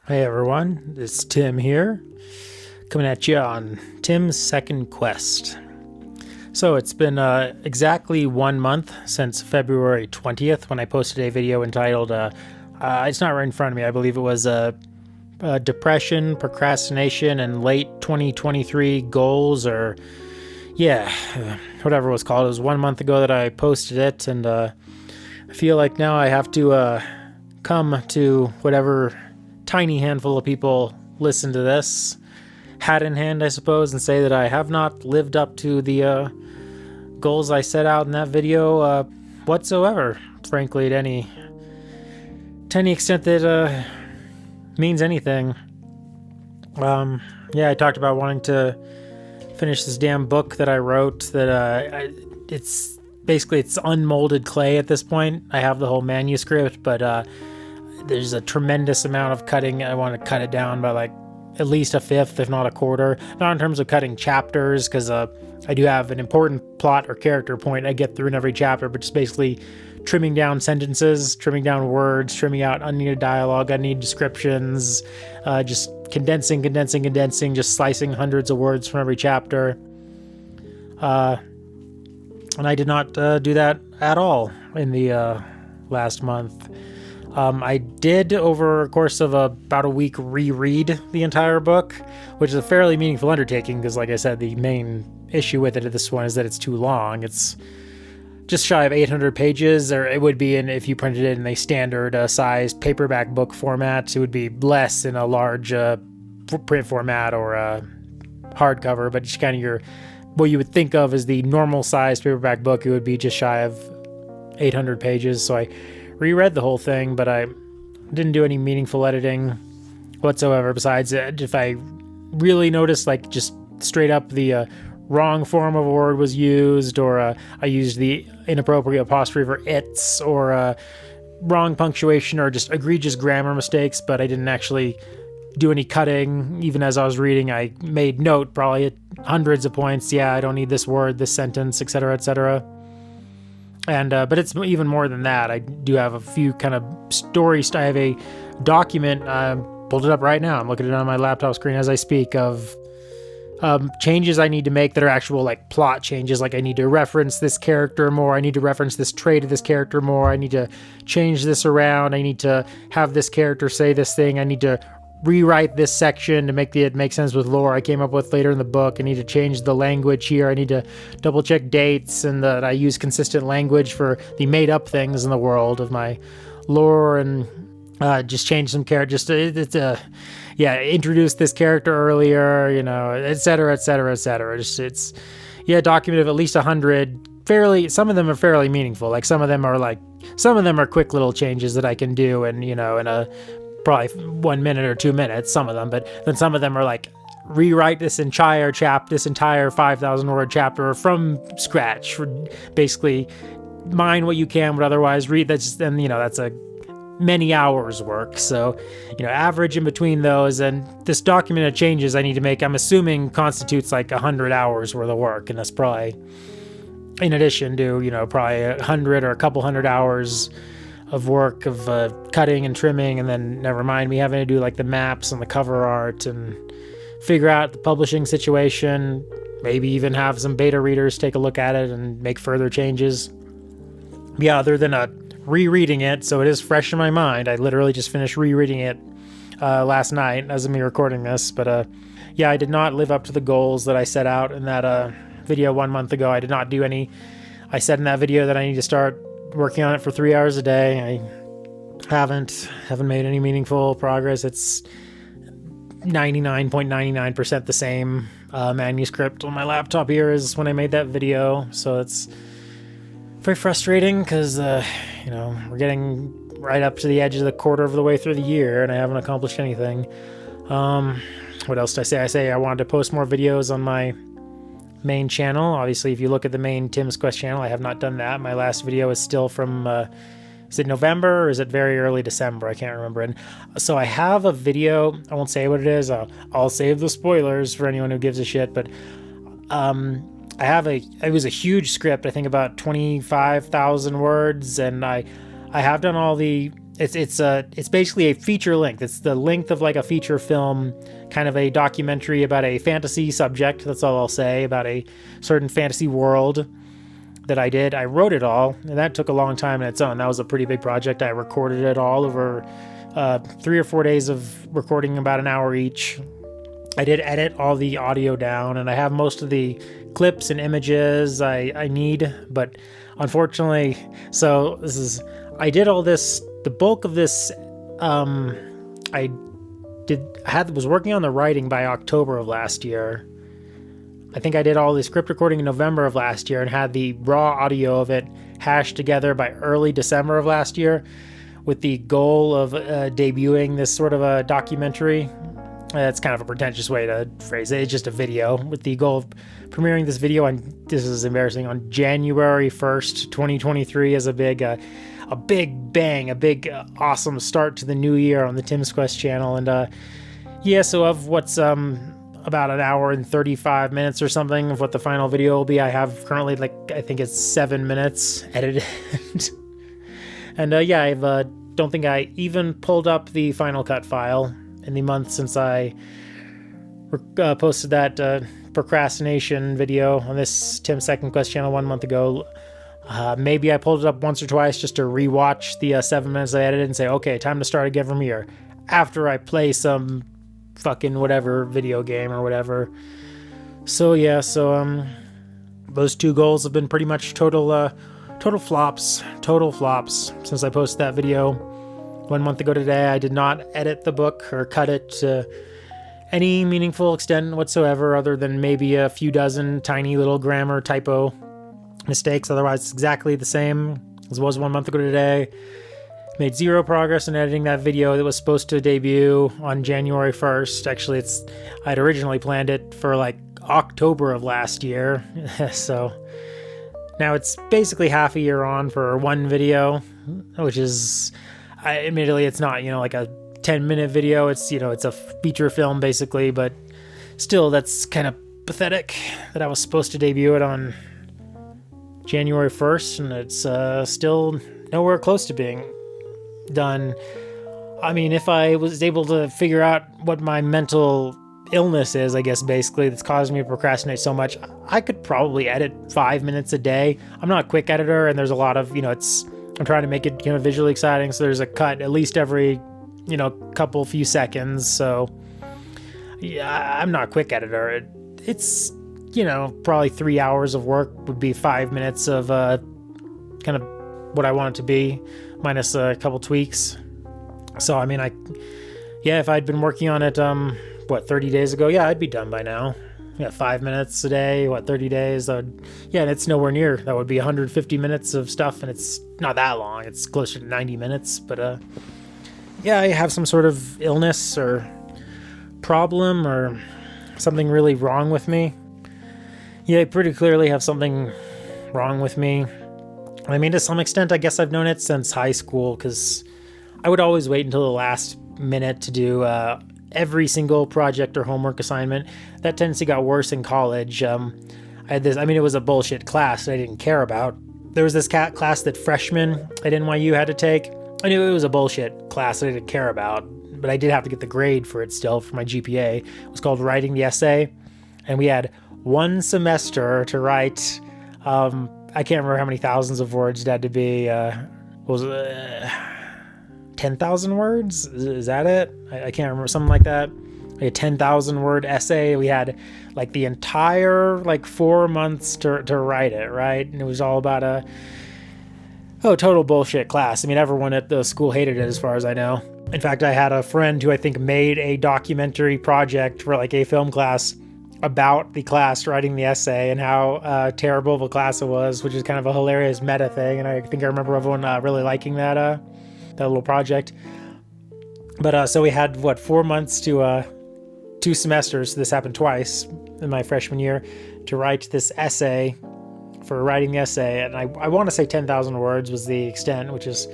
Hey everyone, it's Tim here, coming at you on Tim's Second Quest. So it's been exactly 1 month since February 20th when I posted a video entitled, it's not right in front of me, I believe it was Depression, Procrastination, and Late 2023 Goals, or whatever it was called. It was 1 month ago that I posted it, and I feel like now I have to come to whatever tiny handful of people listen to this, hat in hand, I suppose, and say that I have not lived up to the goals I set out in that video whatsoever, frankly, to any extent that means anything. I talked about wanting to finish this damn book that I wrote that it's basically it's unmolded clay at this point. I have the whole manuscript, but there's a tremendous amount of cutting. I want to cut it down by like at least a fifth, if not a quarter. Not in terms of cutting chapters, because I do have an important plot or character point I get through in every chapter, but just basically trimming down sentences, trimming down words, trimming out unneeded dialogue, unneeded descriptions, just condensing, just slicing hundreds of words from every chapter. And I did not do that at all in the last month. I did, over a course of about a week, reread the entire book, which is a fairly meaningful undertaking because, like I said, the main issue with it at this one is that it's too long. It's just shy of 800 pages, or it would be if you printed it in a standard size paperback book format. It would be less in a large print format or hardcover, but just kind of what you would think of as the normal size paperback book. It would be just shy of 800 pages. So I reread the whole thing, but I didn't do any meaningful editing whatsoever, besides if I really noticed like just straight up the wrong form of a word was used, or I used the inappropriate apostrophe for its, or wrong punctuation, or just egregious grammar mistakes, but I didn't actually do any cutting. Even as I was reading, I made note probably at hundreds of points. Yeah, I don't need this word, this sentence, etc., etc. And but it's even more than that. I do have a few kind of stories. I have a document. Pulled it up right now. I'm looking at it on my laptop screen as I speak, of changes I need to make that are actual like plot changes. Like I need to reference this character more. I need to reference this trait of this character more. I need to change this around. I need to have this character say this thing. I need to rewrite this section to make it make sense with lore I came up with later in the book. I need to change the language here. I need to double check dates, and that I use consistent language for the made up things in the world of my lore, and just change some characters. Introduce this character earlier, etc., etc., etc. It's a document of at least 100. Some of them are fairly meaningful. Like some of them are quick little changes that I can do, and in a probably 1 minute or 2 minutes, some of them, but then some of them are like rewrite this entire 5,000 word chapter from scratch. Basically, mine what you can would otherwise read. That's a many hours work. So, average in between those, and this document of changes I need to make, I'm assuming constitutes like 100 hours worth of work, and that's probably in addition to probably 100 or a couple hundred hours of work of cutting and trimming, and then never mind me having to do like the maps and the cover art and figure out the publishing situation, maybe even have some beta readers take a look at it and make further changes. Yeah, other than rereading it, so it is fresh in my mind. I literally just finished rereading it last night as of me recording this, but I did not live up to the goals that I set out in that video 1 month ago. I did not do any. I said in that video that I need to start working on it for 3 hours a day. I haven't made any meaningful progress. It's 99.99% the same manuscript on my laptop here as when I made that video. So it's very frustrating because we're getting right up to the edge of the quarter of the way through the year, and I haven't accomplished anything. What else did I say? I say I wanted to post more videos on my main channel. Obviously, if you look at the main Tim's Quest channel, I have not done that. My last video is still from is it November or is it very early December? I can't remember. And so I have a video. I won't say what it is. I'll save the spoilers for anyone who gives a shit. But it was a huge script. I think about 25,000 words, and I have done all the It's basically a feature length. It's the length of like a feature film, kind of a documentary about a fantasy subject. That's all I'll say about a certain fantasy world that I did. I wrote it all, and that took a long time on its own. That was a pretty big project. I recorded it all over 3 or 4 days of recording, about an hour each. I did edit all the audio down, and I have most of the clips and images I need, but unfortunately, I did all this. The bulk of this, I was working on the writing by October of last year. I think I did all the script recording in November of last year and had the raw audio of it hashed together by early December of last year, with the goal of debuting this sort of a documentary. That's kind of a pretentious way to phrase it. It's just a video with the goal of premiering this video this is embarrassing, on January 1st, 2023, as a big bang, a big awesome start to the new year on the Tim's Quest channel. And so of what's about an hour and 35 minutes or something of what the final video will be, I have currently, I think it's 7 minutes edited. And I don't think I even pulled up the Final Cut file in the month since I posted that procrastination video on this Tim's Second Quest channel 1 month ago. Maybe I pulled it up once or twice just to rewatch the 7 minutes I edited and say, okay, time to start again from here, after I play some fucking whatever video game or whatever. So those two goals have been pretty much total flops since I posted that video 1 month ago today. I did not edit the book or cut it to any meaningful extent whatsoever, other than maybe a few dozen tiny little grammar typo mistakes. Otherwise, it's exactly the same as it was 1 month ago today. Made zero progress in editing that video that was supposed to debut on January 1st. Actually, I'd originally planned it for October of last year. So now it's basically half a year on for one video, which is, admittedly, it's not, like a 10-minute video. It's, it's a feature film basically, but still, that's kind of pathetic that I was supposed to debut it on January 1st, and it's still nowhere close to being done. I mean, if I was able to figure out what my mental illness is, I guess, basically, that's caused me to procrastinate so much, I could probably edit 5 minutes a day. I'm not a quick editor, and there's a lot of, I'm trying to make it visually exciting, so there's a cut at least every, few seconds. So yeah, I'm not a quick editor. It's probably 3 hours of work would be 5 minutes of kind of what I want it to be, minus a couple tweaks. So, I mean, if I'd been working on it, 30 days ago, I'd be done by now. 5 minutes a day, 30 days? And it's nowhere near. That would be 150 minutes of stuff, and it's not that long. It's closer to 90 minutes, but I have some sort of illness or problem or something really wrong with me. I pretty clearly have something wrong with me. I mean, to some extent, I guess I've known it since high school, because I would always wait until the last minute to do every single project or homework assignment. That tendency got worse in college. I had this, it was a bullshit class that I didn't care about. There was this class that freshmen at NYU had to take. I knew it was a bullshit class that I didn't care about, but I did have to get the grade for it still, for my GPA. It was called Writing the Essay, and we had 1 semester to write, I can't remember how many thousands of words it had to be. Was it 10,000 words? Is that it? I can't remember, something like that. A 10,000 word essay. We had the entire 4 months to write it, right? And it was all about a total bullshit class. I mean, everyone at the school hated it, as far as I know. In fact, I had a friend who I think made a documentary project for a film class about the class writing the essay and how terrible of a class it was, which is kind of a hilarious meta thing. And I think I remember everyone really liking that little project. But so we had 4 months to 2 semesters. This happened twice in my freshman year, to write this essay, for writing the essay. And I want to say 10,000 words was the extent, which is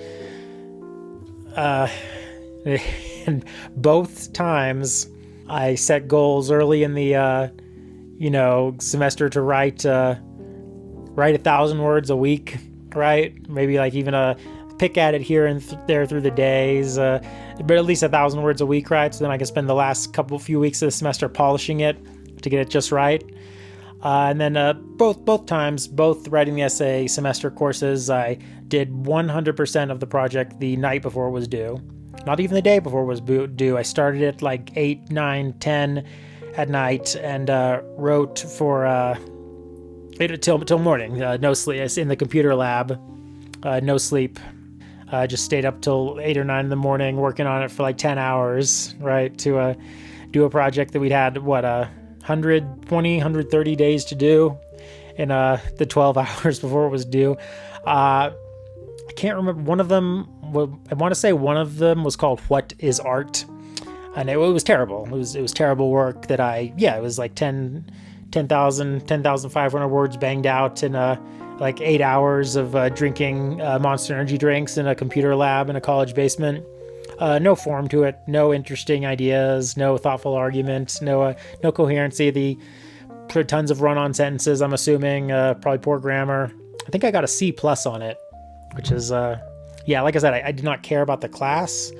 and both times I set goals early in the semester to write 1,000 words a week, right? Maybe even a pick at it here and there through the days, but at least 1,000 words a week, right? So then I can spend the last few weeks of the semester polishing it to get it just right. And then both times, both writing the essay semester courses, I did 100% of the project the night before it was due. Not even the day before it was due. I started it like 8, 9, 10 at night and wrote for till morning. No sleep. In the computer lab. No sleep. Just stayed up till 8 or 9 in the morning working on it for like 10 hours, right? To do a project that we'd had, 120, 130 days to do in the 12 hours before it was due. I can't remember. One of them, I want to say one of them was called What is Art? And it was terrible. It was terrible work that it was like 10,500 words banged out in like 8 hours of drinking Monster Energy drinks in a computer lab in a college basement. No form to it, no interesting ideas, no thoughtful argument, no coherency. Tons of run-on sentences, I'm assuming, probably poor grammar. I think I got a C+ on it, which is, like I said, I did not care about the class.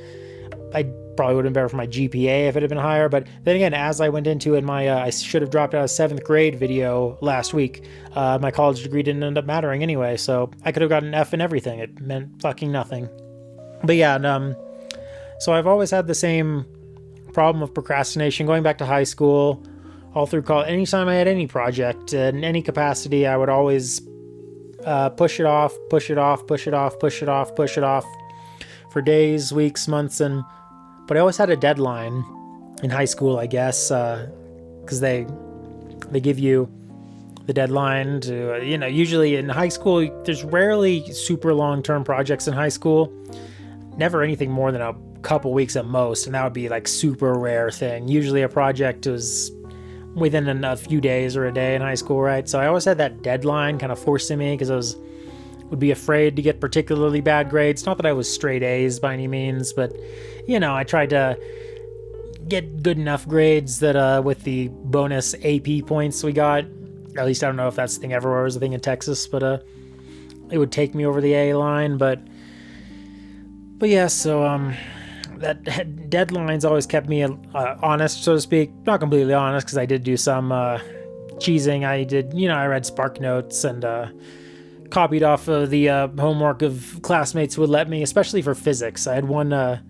I probably would have been better for my GPA if it had been higher, but then again, as I went into it, I should have dropped out of 7th grade video last week. My college degree didn't end up mattering anyway, so I could have gotten an F in everything. It meant fucking nothing. But yeah, so I've always had the same problem of procrastination going back to high school, all through college. Anytime I had any project in any capacity, I would always push it off for days, weeks, months, but I always had a deadline in high school, I guess, because they give you the deadline to, usually in high school, there's rarely super long-term projects in high school. Never anything more than a couple weeks at most, and that would be like super rare thing. Usually a project was within a few days or a day in high school, right? So I always had that deadline kind of forcing me because I would be afraid to get particularly bad grades. Not that I was straight A's by any means, but I tried to get good enough grades that with the bonus AP points we got, at least I don't know if that's the thing everywhere, was a thing in Texas, but it would take me over the A line. But yeah, so that deadlines always kept me honest, so to speak. Not completely honest, because I did do some cheesing. I read Spark Notes and copied off of the homework of classmates who would let me, especially for physics. I had one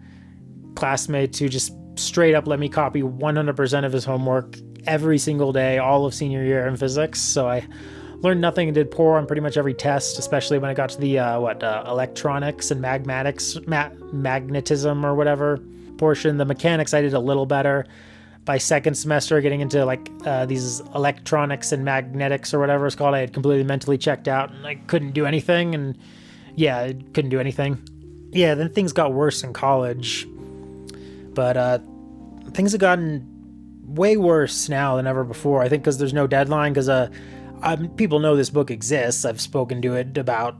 classmate who just straight up let me copy 100% of his homework every single day, all of senior year in physics. So I learned nothing and did poor on pretty much every test, especially when I got to the electronics and magnetism or whatever portion. The mechanics I did a little better. By second semester, getting into these electronics and magnetics or whatever it's called, I had completely mentally checked out and I couldn't do anything. And yeah, I couldn't do anything. Yeah, then things got worse in college. But things have gotten way worse now than ever before. I think because there's no deadline, because people know this book exists. I've spoken about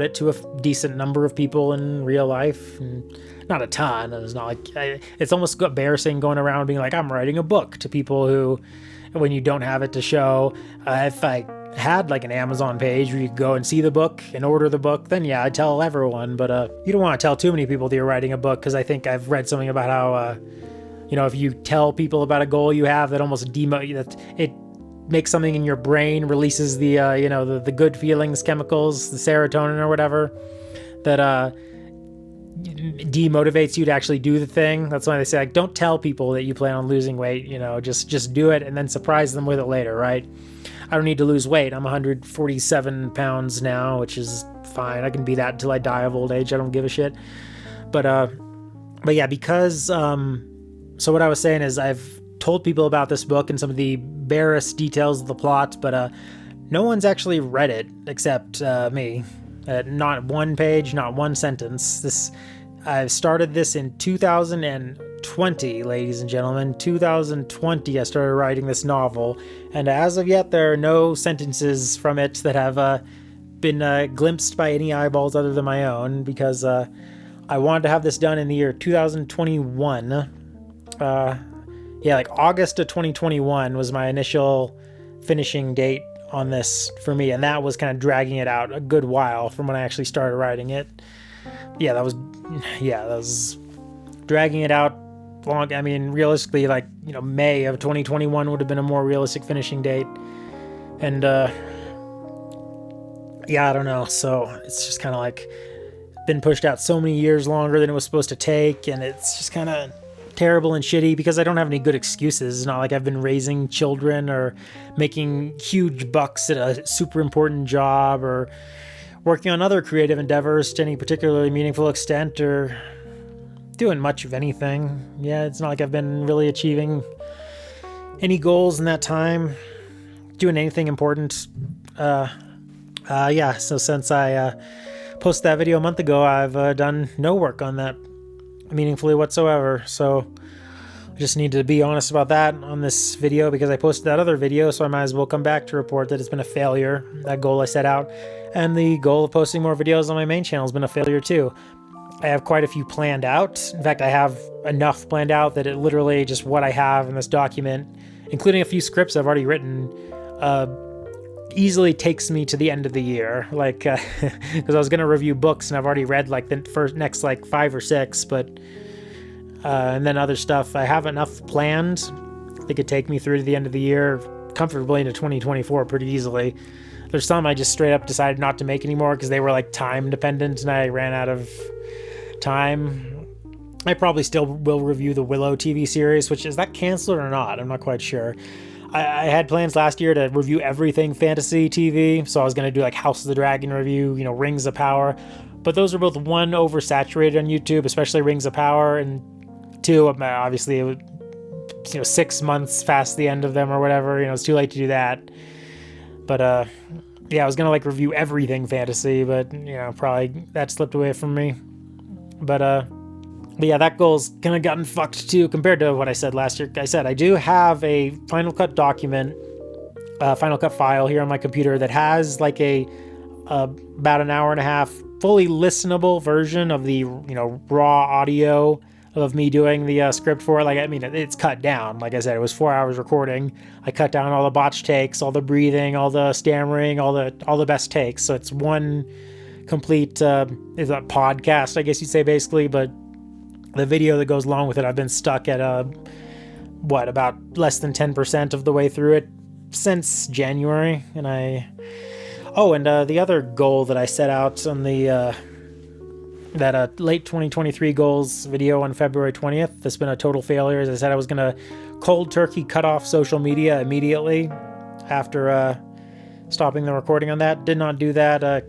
it to a decent number of people in real life, and not a ton. And it's not like it's almost embarrassing going around being like, I'm writing a book to people who, when you don't have it to show. If I had like an Amazon page where you could go and see the book and order the book, then yeah, I'd tell everyone. But you don't want to tell too many people that you're writing a book, because I think I've read something about how if you tell people about a goal you have, that almost it makes something in your brain, releases the the good feelings chemicals, the serotonin or whatever, that demotivates you to actually do the thing. That's why they say, like, don't tell people that you plan on losing weight, just do it and then surprise them with it later, right? I don't need to lose weight. I'm 147 pounds now, which is fine. I can be that until I die of old age. I don't give a shit. But yeah, because so what I was saying is I've told people about this book and some of the barest details of the plot, but no one's actually read it except me. Not one page, not one sentence. I started this in 2020, ladies and gentlemen. 2020, I started writing this novel, and as of yet, there are no sentences from it that have been glimpsed by any eyeballs other than my own, because I wanted to have this done in the year 2021. Like August of 2021 was my initial finishing date on this for me, and that was kind of dragging it out a good while from when I actually started writing it. that was dragging it out long. I mean, realistically, like, May of 2021 would have been a more realistic finishing date. And, I don't know. So it's just kind of like been pushed out so many years longer than it was supposed to take. And it's just kind of terrible and shitty because I don't have any good excuses. It's not like I've been raising children or making huge bucks at a super important job or working on other creative endeavors to any particularly meaningful extent or doing much of anything. Yeah, it's not like I've been really achieving any goals in that time, doing anything important. So since I posted that video a month ago, I've done no work on that meaningfully whatsoever. So I just need to be honest about that on this video because I posted that other video, so I might as well come back to report that it's been a failure, that goal I set out. And the goal of posting more videos on my main channel has been a failure too. I have quite a few planned out. In fact, I have enough planned out that it literally just what I have in this document, including a few scripts I've already written, easily takes me to the end of the year. Like, because I was going to review books and I've already read like the next like 5 or 6, but and then other stuff. I have enough planned that could take me through to the end of the year, comfortably into 2024 pretty easily. There's some I just straight up decided not to make anymore because they were like time dependent and I ran out of time. I probably still will review the Willow TV series, which is that canceled or not? I'm not quite sure. I had plans last year to review everything fantasy TV, so I was going to do like House of the Dragon review, Rings of Power, but those are both, one, oversaturated on YouTube, especially Rings of Power, and two, obviously, it was, 6 months past the end of them or whatever. It's too late to do that. But I was gonna like review everything fantasy, but probably that slipped away from me. But yeah, that goal's kind of gotten fucked too compared to what I said last year. I said I do have a Final Cut document, Final Cut file here on my computer that has like about an hour and a half fully listenable version of the raw audio of me doing the script for it. Like, I mean, it's cut down. Like I said, it was 4 hours recording. I cut down all the botch takes, all the breathing, all the stammering, all the best takes. So it's one complete is a podcast, I guess you'd say, basically. But the video that goes along with it, I've been stuck at about less than 10% of the way through it since January. And the other goal that I set out on the that late 2023 goals video on February 20th. That's been a total failure. As I said, I was going to cold turkey cut off social media immediately after stopping the recording on that. Did not do that.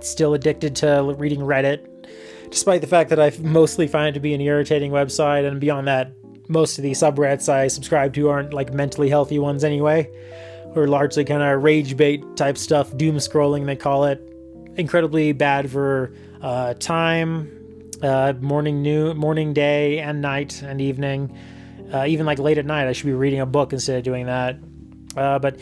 Still addicted to reading Reddit, despite the fact that I mostly find it to be an irritating website. And beyond that, most of the subreddits I subscribe to aren't like mentally healthy ones anyway. Or largely kind of rage bait type stuff, doom scrolling they call it. Incredibly bad for time, morning, day, and night and evening. Even like late at night, I should be reading a book instead of doing that. But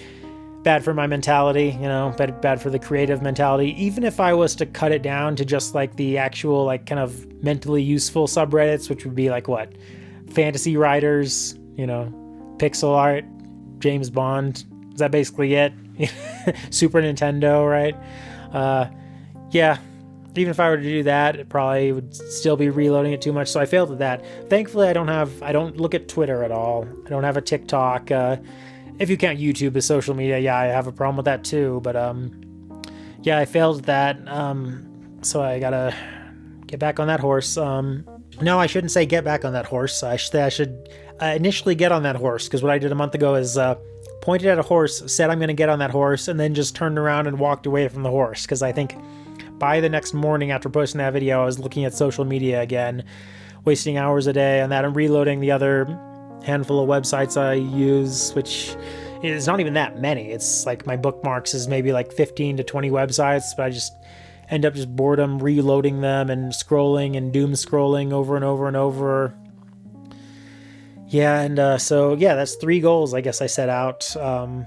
bad for my mentality, bad for the creative mentality. Even if I was to cut it down to just like the actual like kind of mentally useful subreddits, which would be like what? Fantasy writers, pixel art, James Bond. Is that basically it? Super Nintendo, right? Yeah, even if I were to do that, it probably would still be reloading it too much. So I failed at that. Thankfully, I don't look at Twitter at all. I don't have a TikTok. If you count YouTube as social media, yeah, I have a problem with that too. But yeah, I failed at that. So I gotta get back on that horse. No, I shouldn't say get back on that horse. I should initially get on that horse, because what I did a month ago is pointed at a horse, said I'm going to get on that horse, and then just turned around and walked away from the horse, because I think by the next morning after posting that video, I was looking at social media again, wasting hours a day on that and reloading the other handful of websites I use, which is not even that many. It's like my bookmarks is maybe like 15 to 20 websites, but I just end up just boredom reloading them and scrolling and doom scrolling over and over and over. Yeah, and so yeah, that's 3 goals I guess I set out a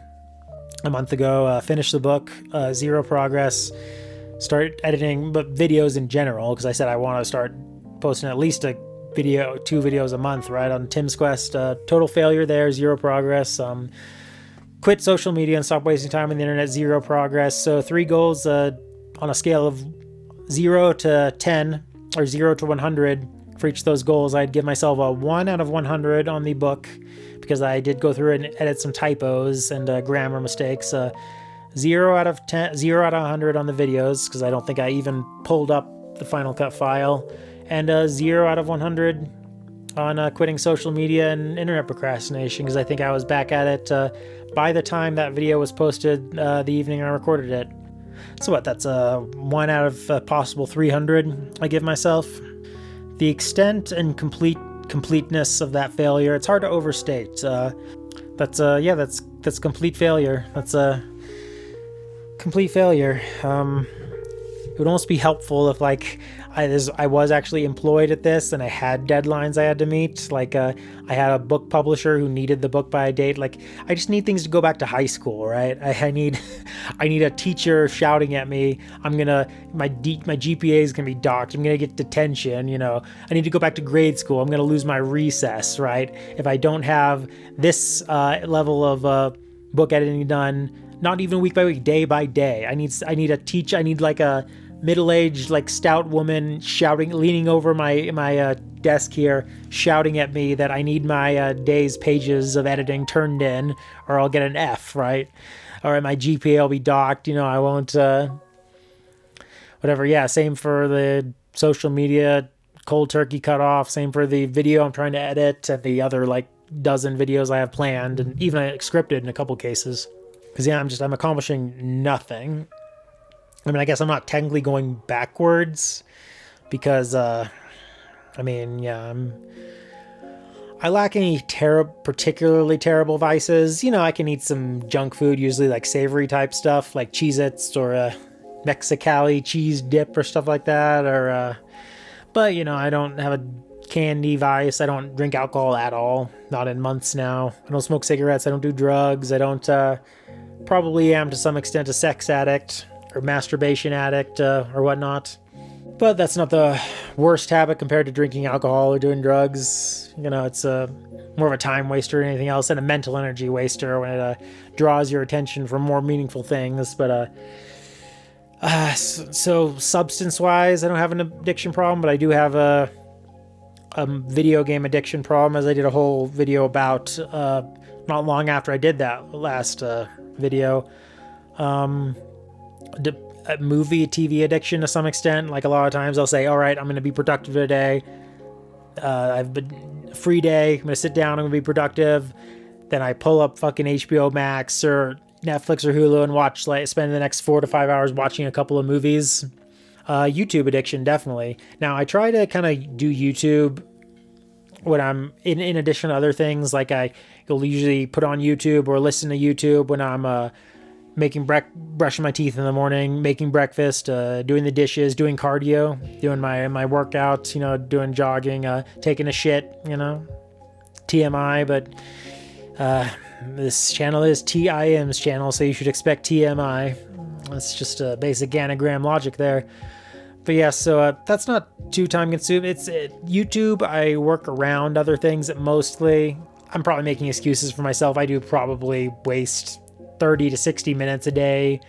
month ago. Finish the book, 0 progress, start editing but videos in general, because I said I want to start posting at least 2 videos a month, right, on Tim's Quest. Total failure there, 0 progress. Quit social media and stop wasting time on the internet, 0 progress. So 3 goals on a scale of 0 to 10. or 0 to 100 for each of those goals, I'd give myself a 1 out of 100 on the book, because I did go through and edit some typos and grammar mistakes. 0 out of 10, 0 out of 100 on the videos, because I don't think I even pulled up the Final Cut file, and 0 out of 100 on quitting social media and internet procrastination, because I think I was back at it by the time that video was posted the evening I recorded it. So what, that's 1 out of possible 300 I give myself. The extent and completeness of that failure, it's hard to overstate. That's complete failure. That's a complete failure. It would almost be helpful if I was actually employed at this and I had deadlines I had to meet. I had a book publisher who needed the book by a date. I just need things to go back to high school, right? I need a teacher shouting at me. My GPA is gonna be docked. I'm gonna get detention. I need to go back to grade school. I'm gonna lose my recess, right? If I don't have this level of book editing done, not even week by week, day by day. I need a teacher. I need a middle-aged, stout woman leaning over my desk here, shouting at me that I need my day's pages of editing turned in, or I'll get an F, right? Or my GPA will be docked. I won't. Whatever. Yeah. Same for the social media cold turkey cut off. Same for the video I'm trying to edit, and the other dozen videos I have planned, and even scripted in a couple cases. Because I'm accomplishing nothing. I mean, I guess I'm not technically going backwards, because I lack any particularly terrible vices. I can eat some junk food, usually savory type stuff, like Cheez-Its or a Mexicali cheese dip or stuff like that. But I don't have a candy vice. I don't drink alcohol at all, not in months now. I don't smoke cigarettes. I don't do drugs. I don't probably am to some extent a sex addict or masturbation addict or whatnot. But that's not the worst habit compared to drinking alcohol or doing drugs. It's more of a time waster than anything else, and a mental energy waster when it draws your attention from more meaningful things. But so substance-wise, I don't have an addiction problem, but I do have a video game addiction problem, as I did a whole video about not long after I did that last video. Movie, TV addiction to some extent. A lot of times I'll say, all right, I'm going to be productive today. I've been free day. I'm going to sit down. I'm going to be productive. Then I pull up fucking HBO Max or Netflix or Hulu and spend the next 4 to 5 hours watching a couple of movies. YouTube addiction, definitely. Now I try to kind of do YouTube when I'm in addition to other things. You'll usually put on YouTube or listen to YouTube when I'm brushing my teeth in the morning, making breakfast, doing the dishes, doing cardio, doing my workout, doing jogging, taking a shit, TMI, but this channel is TIM's channel, so you should expect TMI. That's just a basic anagram logic there. But yeah, so that's not too time consuming. It's YouTube. I work around other things mostly. I'm probably making excuses for myself. I do probably waste 30 to 60 minutes a day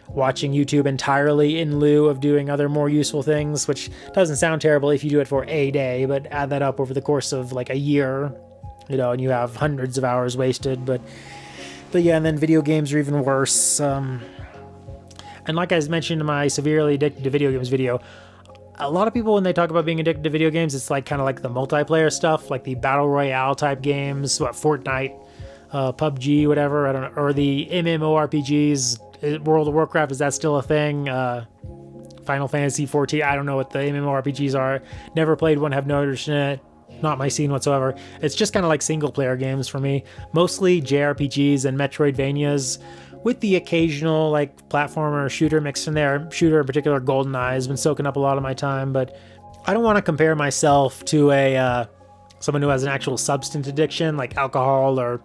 watching YouTube entirely in lieu of doing other more useful things, which doesn't sound terrible if you do it for a day, but add that up over the course of a year, and you have hundreds of hours wasted. But yeah, and then video games are even worse. And like I mentioned in my severely addicted to video games video, a lot of people, when they talk about being addicted to video games, it's kind of the multiplayer stuff, the battle royale type games, Fortnite, PUBG, whatever, I don't know, or the MMORPGs. World of Warcraft, is that still a thing? Final Fantasy 14, I don't know what the MMORPGs are. Never played one, have no interest in it. Not my scene whatsoever. It's just kind of single player games for me. Mostly JRPGs and Metroidvanias, with the occasional platformer or shooter mixed in there. Shooter in particular, GoldenEye, has been soaking up a lot of my time, but I don't want to compare myself to someone who has an actual substance addiction, like alcohol or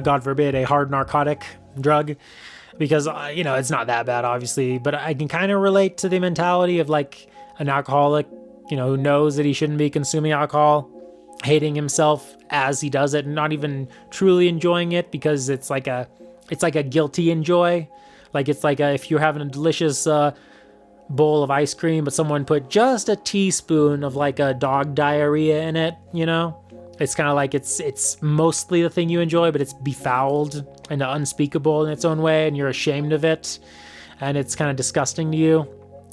God forbid, a hard narcotic drug, because, it's not that bad, obviously, but I can kind of relate to the mentality of an alcoholic, who knows that he shouldn't be consuming alcohol, hating himself as he does it, and not even truly enjoying it, because it's like a guilty enjoy. If you're having a delicious bowl of ice cream, but someone put just a teaspoon of like a dog diarrhea in it, you know? It's kind of like it's mostly the thing you enjoy, but it's befouled and unspeakable in its own way, and you're ashamed of it, and it's kind of disgusting to you.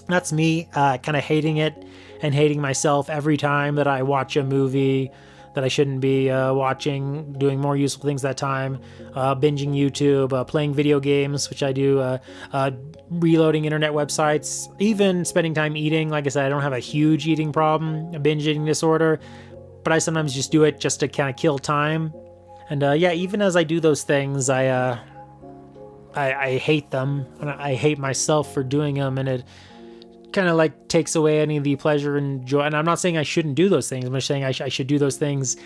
That's me, kind of hating it and hating myself every time that I watch a movie that I shouldn't be watching, doing more useful things that time, binging YouTube, playing video games, which I do, reloading internet websites, even spending time eating. Like I said, I don't have a huge eating problem, a binge eating disorder, but I sometimes just do it just to kind of kill time. And yeah, even as I do those things, I hate them, and I hate myself for doing them, and it kind of like takes away any of the pleasure and joy. And I'm not saying I shouldn't do those things. I'm just saying I should do those things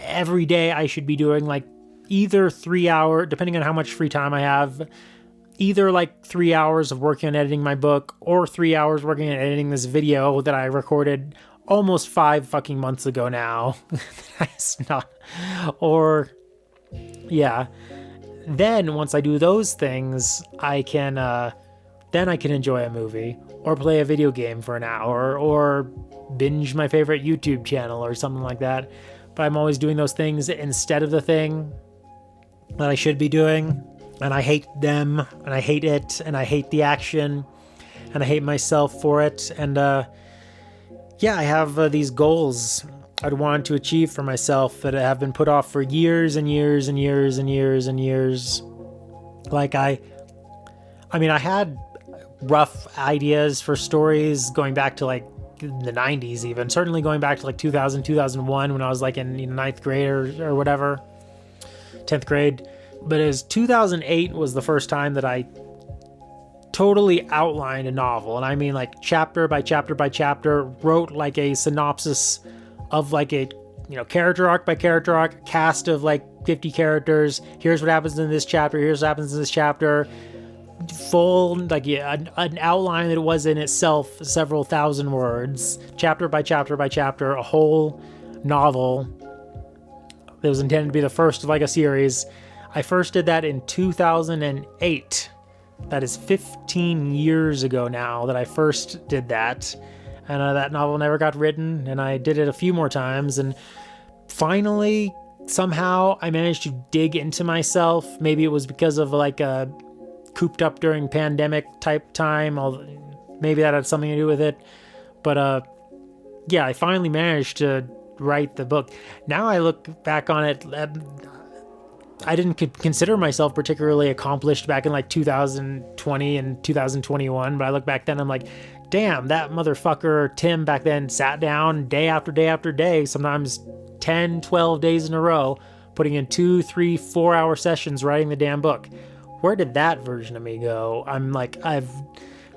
every day. I should be doing like either 3 hour, depending on how much free time I have, either like 3 hours of working on editing my book or 3 hours working on editing this video that I recorded almost 5 fucking months ago now. It's not, or yeah. Then once I do those things, then I can enjoy a movie or play a video game for an hour or binge my favorite YouTube channel or something like that. But I'm always doing those things instead of the thing that I should be doing. And I hate them, and I hate it, and I hate the action, and I hate myself for it. And yeah, I have these goals I'd want to achieve for myself that have been put off for years and years and years and years and years. Like I mean, I had rough ideas for stories going back to like the 90s, even certainly going back to like 2000, 2001 when I was like in ninth grade or whatever, 10th grade. But it was 2008 was the first time that I totally outlined a novel. And I mean like chapter by chapter by chapter, wrote like a synopsis of like a, you know, character arc by character arc, cast of like 50 characters. Here's what happens in this chapter. Here's what happens in this chapter. Full, like an outline that was in itself several thousand words, chapter by chapter by chapter, a whole novel that was intended to be the first of like a series. I first did that in 2008. That is 15 years ago now that I first did that. And that novel never got written, and I did it a few more times, and finally, somehow, I managed to dig into myself. Maybe it was because of like a cooped up during pandemic type time. Maybe that had something to do with it. But yeah, I finally managed to write the book. Now I look back on it, I didn't consider myself particularly accomplished back in like 2020 and 2021, but I look back then, I'm like, damn, that motherfucker Tim back then sat down day after day after day, sometimes 10, 12 days in a row, putting in 2, 3, 4 hour sessions writing the damn book. Where did that version of me go? I'm like, I've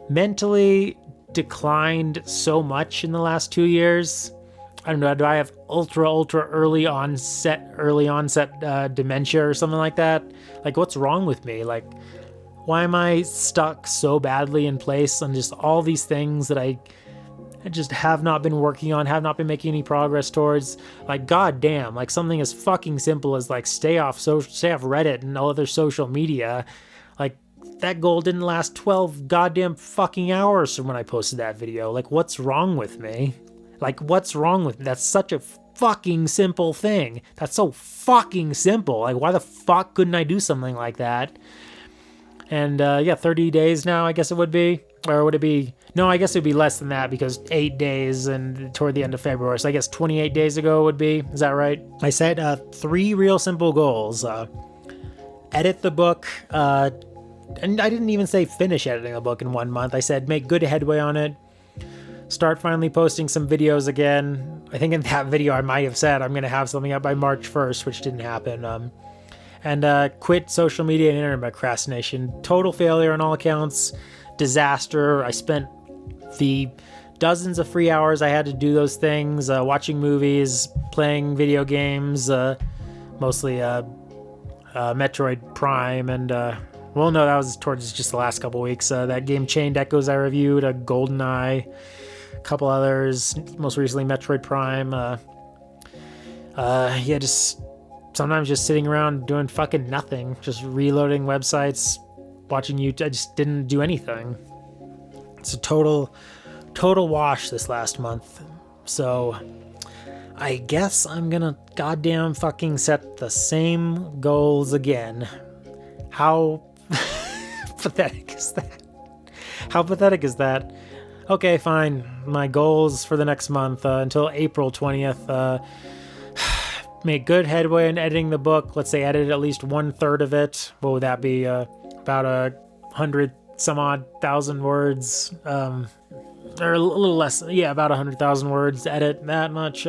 mentally declined so much in the last 2 years. I don't know, do I have ultra early onset dementia or something like that? Like, what's wrong with me? Like, why am I stuck so badly in place on just all these things that I just have not been working on, have not been making any progress towards? Like, goddamn, like something as fucking simple as like stay off Reddit and all other social media. Like, that goal didn't last 12 goddamn fucking hours from when I posted that video. Like, what's wrong with me? Like, what's wrong with me? That's such a fucking simple thing. That's so fucking simple. Like, why the fuck couldn't I do something like that? And yeah, 30 days now, I guess it would be. Or would it be? No, I guess it would be less than that because 8 days and toward the end of February. So I guess 28 days ago would be. Is that right? I set 3 real simple goals. Edit the book. And I didn't even say finish editing the book in 1 month. I said make good headway on it. Start finally posting some videos again. I think in that video I might have said I'm going to have something up by March 1st, which didn't happen. And quit social media and internet procrastination. Total failure on all accounts. Disaster. I spent the dozens of free hours I had to do those things, watching movies, playing video games, mostly Metroid Prime, and well, no, that was towards just the last couple weeks. That game Chained Echoes I reviewed, GoldenEye, a couple others, most recently Metroid Prime. Yeah, just sometimes just sitting around doing fucking nothing, just reloading websites, watching YouTube. I just didn't do anything. It's a total wash this last month. So I guess I'm gonna goddamn fucking set the same goals again. How pathetic is that? How pathetic is that? Okay, fine. My goals for the next month until April 20th. Make good headway in editing the book. Let's say edit at least 1/3 of it. What would that be? About 100 some odd thousand words. Or a little less. Yeah, about 100,000 words. Edit that much.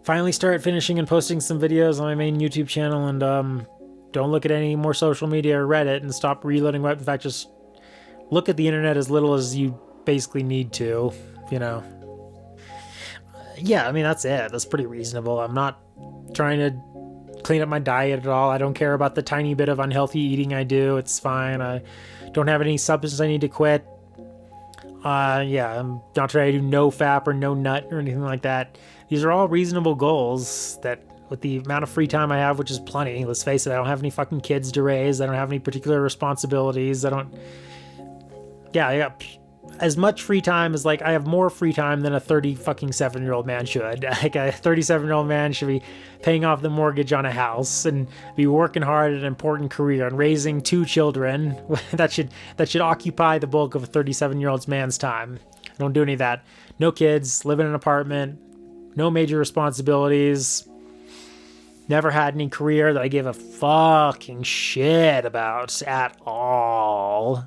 Finally start finishing and posting some videos on my main YouTube channel, and don't look at any more social media or Reddit, and stop reloading web. In fact, just look at the internet as little as you basically need to, you know. Yeah, I mean, that's it. That's pretty reasonable. I'm not trying to clean up my diet at all. I don't care about the tiny bit of unhealthy eating I do. It's fine. I don't have any substance I need to quit. Yeah, I'm not trying to do no fap or no nut or anything like that. These are all reasonable goals that, with the amount of free time I have, which is plenty, let's face it, I don't have any fucking kids to raise. I don't have any particular responsibilities. I got as much free time as, like, I have more free time than a 37-year-old man should. Like, a 37-year-old man should be paying off the mortgage on a house and be working hard at an important career and raising 2 children. that should occupy the bulk of a 37-year-old man's time. I don't do any of that. No kids, live in an apartment, no major responsibilities. Never had any career that I give a fucking shit about at all.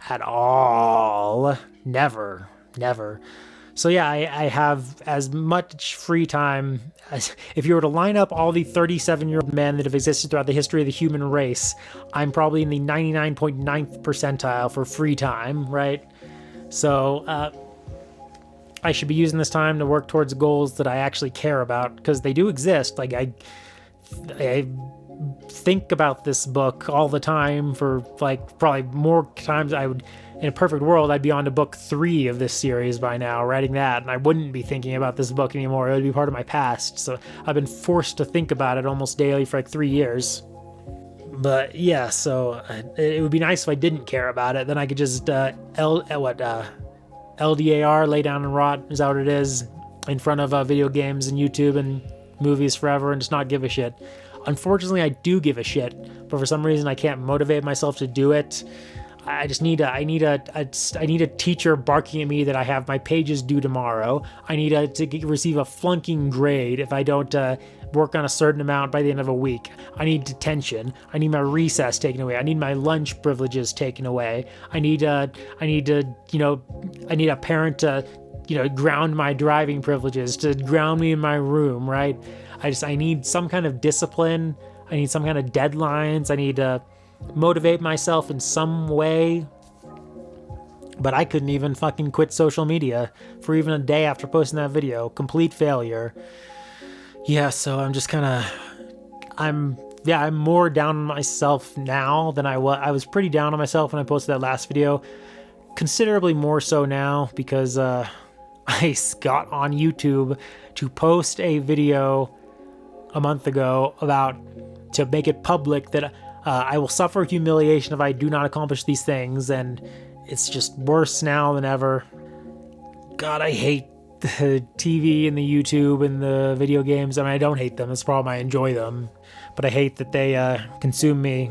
At all. Never. So yeah, I have as much free time as, if you were to line up all the 37-year-old men that have existed throughout the history of the human race, I'm probably in the 99.9th percentile for free time, right? So I should be using this time to work towards goals that I actually care about, because they do exist. Like, I think about this book all the time, for like probably more times I would, in a perfect world, I'd be on to book 3 of this series by now, writing that, and I wouldn't be thinking about this book anymore. It would be part of my past. So I've been forced to think about it almost daily for like 3 years. But yeah, so it would be nice if I didn't care about it. Then I could just LDAR, lay down and rot, is that what it is, in front of video games and YouTube and movies forever and just not give a shit. Unfortunately, I do give a shit, but for some reason I can't motivate myself to do it. I need a teacher barking at me that I have my pages due tomorrow. I need to receive a flunking grade if I don't work on a certain amount by the end of a week. I need detention. I need my recess taken away. I need my lunch privileges taken away. I need a parent to, ground my driving privileges, to ground me in my room, right? I need some kind of discipline. I need some kind of deadlines. I need to motivate myself in some way. But I couldn't even fucking quit social media for even a day after posting that video. Complete failure. Yeah, so I'm just I'm more down on myself now than I was. I was pretty down on myself when I posted that last video. Considerably more so now, because I got on YouTube to post a video a month ago to make it public that I will suffer humiliation if I do not accomplish these things, and it's just worse now than ever. God, I hate the TV and the YouTube and the video games. I mean, I don't hate them. It's the problem. I enjoy them. But I hate that they consume me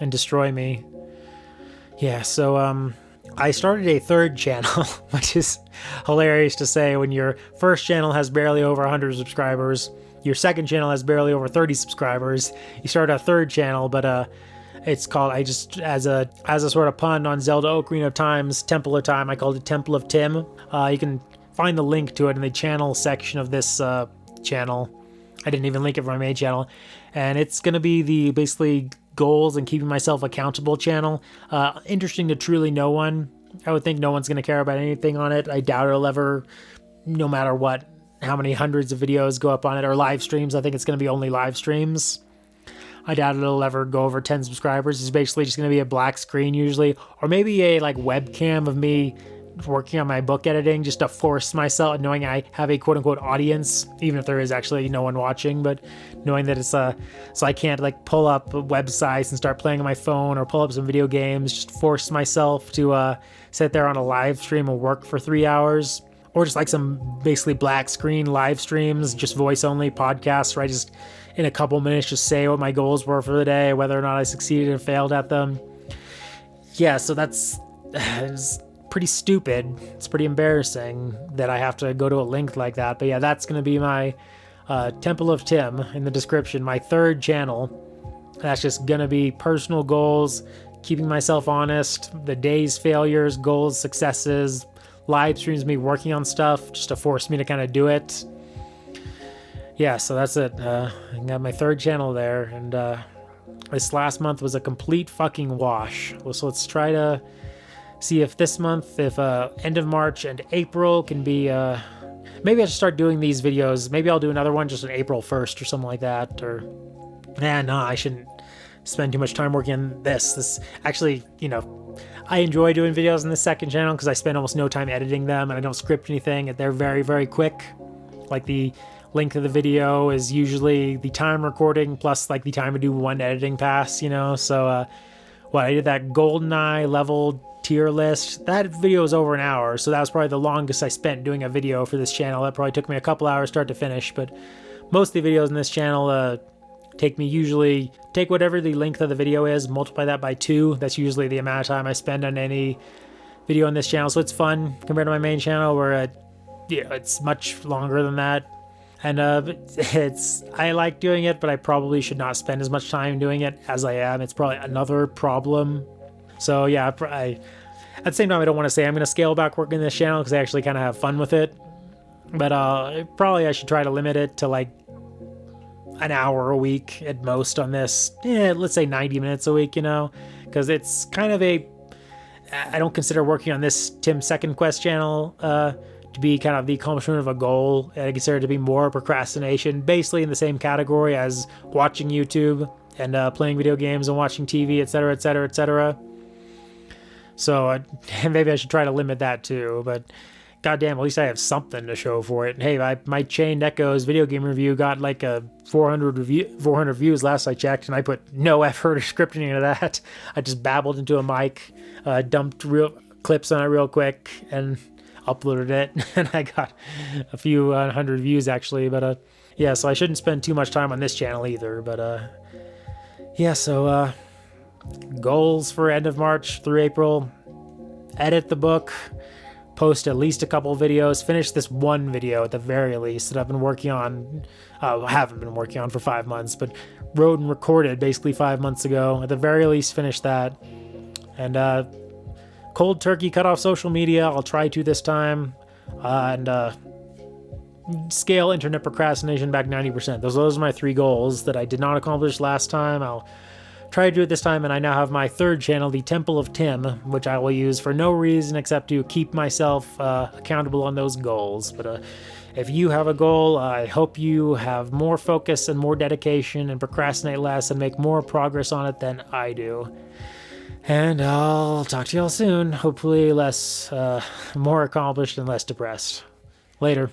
and destroy me. Yeah, so I started a 3rd channel, which is hilarious to say when your first channel has barely over 100 subscribers. Your second channel has barely over 30 subscribers. You start a 3rd channel, but it's called, as a sort of pun on Zelda Ocarina of Time's Temple of Time, I called it Temple of Tim. You can find the link to it in the channel section of this channel. I didn't even link it for my main channel. And it's going to be the basically goals and keeping myself accountable channel. Interesting to truly no one. I would think no one's going to care about anything on it. I doubt it'll ever, no matter what, how many hundreds of videos go up on it, or live streams. I think it's going to be only live streams. I doubt it'll ever go over 10 subscribers. It's basically just going to be a black screen usually, or maybe a webcam of me working on my book editing just to force myself, knowing I have a quote unquote audience, even if there is actually no one watching, but knowing that it's so I can't like pull up websites and start playing on my phone or pull up some video games, just force myself to sit there on a live stream and work for 3 hours, or just like some basically black screen live streams, just voice only podcasts where I just in a couple minutes just say what my goals were for the day, whether or not I succeeded and failed at them. Yeah, so it's pretty stupid. It's pretty embarrassing that I have to go to a link like that. But yeah, that's going to be my Temple of Tim in the description, my third channel. That's just going to be personal goals, keeping myself honest, the day's failures, goals, successes, live streams, me working on stuff just to force me to kind of do it. Yeah, so that's it. I got my third channel there, and this last month was a complete fucking wash. So let's try to see if this month, if end of March and April can be, maybe I should start doing these videos. Maybe I'll do another one just on April 1st or something like that. Or, no, I shouldn't spend too much time working on this. Actually, I enjoy doing videos on the second channel because I spend almost no time editing them and I don't script anything. They're very, very quick. Like the length of the video is usually the time recording plus like the time to do one editing pass, So, I did that GoldenEye level tier list. That video was over an hour, so that was probably the longest I spent doing a video for this channel. That probably took me a couple hours start to finish, but most of the videos in this channel take whatever the length of the video is, multiply that by 2. That's usually the amount of time I spend on any video on this channel, so it's fun compared to my main channel where it's much longer than that. And I like doing it, but I probably should not spend as much time doing it as I am. It's probably another problem. So yeah, at the same time, I don't want to say I'm going to scale back working this channel because I actually kind of have fun with it. But probably I should try to limit it to like an hour a week at most on this. Yeah, let's say 90 minutes a week, because it's kind of I don't consider working on this Tim Second Quest channel to be kind of the accomplishment of a goal. I consider it to be more procrastination, basically in the same category as watching YouTube and playing video games and watching TV, etc., etc., etc. So maybe I should try to limit that too, but goddamn, at least I have something to show for it. And hey, my Chained Echoes video game review got like a 400 views last I checked, and I put no effort or scripting into that. I just babbled into a mic, dumped real clips on it real quick, and uploaded it, and I got a few 100 views actually. But yeah, so I shouldn't spend too much time on this channel either. But yeah, so goals for end of March through April: edit the book, post at least a couple videos, finish this one video at the very least that I've been working on. Haven't been working on for 5 months, but wrote and recorded basically 5 months ago. At the very least, finish that. And cold turkey cut off social media. I'll try to this time. And scale internet procrastination back 90%. Those are my 3 goals that I did not accomplish last time. I'll try to do it this time, and I now have my third channel, the Temple of Tim, which I will use for no reason except to keep myself accountable on those goals. But if you have a goal, I hope you have more focus and more dedication and procrastinate less and make more progress on it than I do. And I'll talk to y'all soon. Hopefully more accomplished and less depressed. Later.